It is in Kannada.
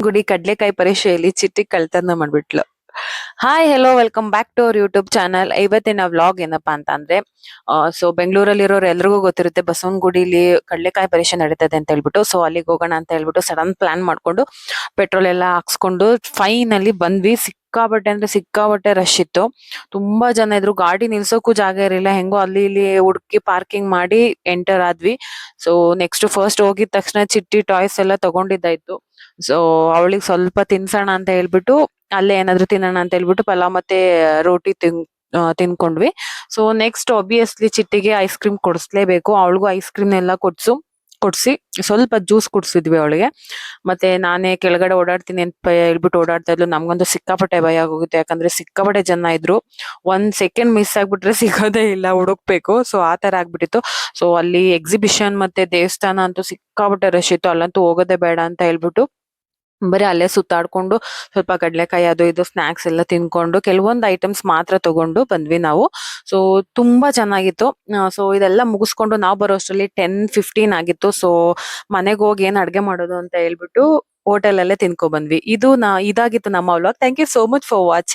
ಗುಡಿ ಕಡ್ಲೆಕಾಯಿ ಪರೀಕ್ಷೆಯಲ್ಲಿ ಚಿಟ್ಟಿ ಕಳ್ತನ ಮಾಡ್ಬಿಟ್ಲು. Hi hello welcome back to our YouTube channel. ಇವತ್ತಿನ ವ್ಲಾಗ್ ಏನಪ್ಪಾ ಅಂತ ಅಂದ್ರೆ ಸೊ ಬೆಂಗಳೂರಲ್ಲಿರೋರು ಎಲ್ರಿಗೂ ಗೊತ್ತಿರುತ್ತೆ ಬಸವನಗುಡಿಲಿ ಕಡ್ಲೆಕಾಯಿ ಪರೀಕ್ಷೆ ನಡೀತದೆ ಅಂತ ಹೇಳ್ಬಿಟ್ಟು. ಸೊ ಅಲ್ಲಿಗೆ ಹೋಗೋಣ ಅಂತ ಹೇಳ್ಬಿಟ್ಟು ಸಡನ್ ಪ್ಲಾನ್ ಮಾಡ್ಕೊಂಡು ಪೆಟ್ರೋಲ್ ಎಲ್ಲ ಹಾಕ್ಸ್ಕೊಂಡು ಫೈನಲಿ ಬಂದ್ವಿ. ಸಿಕ್ಕಾಬಟ್ಟೆ ಅಂದ್ರೆ ಸಿಕ್ಕಾಬಟ್ಟೆ ರಶ್ ಇತ್ತು. ತುಂಬಾ ಜನ ಇದ್ರು, ಗಾಡಿ ನಿಲ್ಸೋಕು ಜಾಗ ಇರಲಿಲ್ಲ. ಹೆಂಗೋ ಅಲ್ಲಿ ಇಲ್ಲಿ ಹುಡುಕಿ ಪಾರ್ಕಿಂಗ್ ಮಾಡಿ ಎಂಟರ್ ಆದ್ವಿ. ಸೊ ನೆಕ್ಸ್ಟ್ ಫಸ್ಟ್ ಹೋಗಿದ ತಕ್ಷಣ ಚಿಟ್ಟಿ ಟಾಯ್ಸ್ ಎಲ್ಲ ತಗೊಂಡಿದ್ದಾಯ್ತು. ಸೊ ಅವಳಿಗೆ ಸ್ವಲ್ಪ ತಿನ್ಸೋಣ ಅಂತ ಹೇಳ್ಬಿಟ್ಟು ಅಲ್ಲೇ ಏನಾದ್ರು ತಿನ್ನೋಣ ಅಂತ ಹೇಳ್ಬಿಟ್ಟು ಪಲಾವ್ ಮತ್ತೆ ರೋಟಿ ತಿನ್ಕೊಂಡ್ವಿ. ಸೊ ನೆಕ್ಸ್ಟ್ ಆಬ್ವಿಯಸ್ಲಿ ಚಿಟ್ಟಿಗೆ ಐಸ್ ಕ್ರೀಮ್ ಕೊಡಿಸ್ಲೇಬೇಕು. ಅವಳಿಗೂ ಐಸ್ ಕ್ರೀಮ್ ಎಲ್ಲ ಕೊಡ್ಸಿ ಸ್ವಲ್ಪ ಜ್ಯೂಸ್ ಕುಡ್ಸಿದ್ವಿ ಅವಳಿಗೆ. ಮತ್ತೆ ನಾನೇ ಕೆಳಗಡೆ ಓಡಾಡ್ತೀನಿ ಅಂತ ಹೇಳ್ಬಿಟ್ಟು ಓಡಾಡ್ತಾ ಇದ್ಲು. ನಮ್ಗಂತೂ ಸಿಕ್ಕಾಪಟ್ಟೆ ಭಯ ಆಗೋಗುತ್ತೆ, ಯಾಕಂದ್ರೆ ಸಿಕ್ಕಾಪಟ್ಟೆ ಜನ ಇದ್ರು. ಒಂದ್ ಸೆಕೆಂಡ್ ಮಿಸ್ ಆಗ್ಬಿಟ್ರೆ ಸಿಗೋದೇ ಇಲ್ಲ, ಹುಡುಕ್ಬೇಕು. ಸೊ ಆ ತರ ಆಗ್ಬಿಟ್ಟಿತ್ತು. ಸೊ ಅಲ್ಲಿ ಎಕ್ಸಿಬಿಷನ್ ಮತ್ತೆ ದೇವಸ್ಥಾನ ಅಂತೂ ಸಿಕ್ಕಾಪಟ್ಟೆ ರಶ್ ಇತ್ತು. ಅಲ್ಲಂತೂ ಹೋಗೋದೇ ಬೇಡ ಅಂತ ಹೇಳ್ಬಿಟ್ಟು ಬರೀ ಅಲ್ಲೇ ಸುತ್ತಾಡ್ಕೊಂಡು ಸ್ವಲ್ಪ ಕಡ್ಲೆಕಾಯಿ ಅದು ಇದು ಸ್ನಾಕ್ಸ್ ಎಲ್ಲ ತಿನ್ಕೊಂಡು ಕೆಲವೊಂದು ಐಟಮ್ಸ್ ಮಾತ್ರ ತಗೊಂಡು ಬಂದ್ವಿ ನಾವು. ಸೊ ತುಂಬಾ ಚೆನ್ನಾಗಿತ್ತು. ಸೊ ಇದೆಲ್ಲ ಮುಗಿಸ್ಕೊಂಡು ನಾವು ಬರೋ ಅಷ್ಟರಲ್ಲಿ 10:15 ಆಗಿತ್ತು. ಸೊ ಮನೆಗೆ ಹೋಗಿ ಏನ್ ಅಡ್ಗೆ ಮಾಡೋದು ಅಂತ ಹೇಳ್ಬಿಟ್ಟು ಹೋಟೆಲ್ ಅಲ್ಲೇ ತಿನ್ಕೊ ಬಂದ್ವಿ. ಇದಾಗಿತ್ತು ನಮ್ಮ vlog. Thank you so much for watching.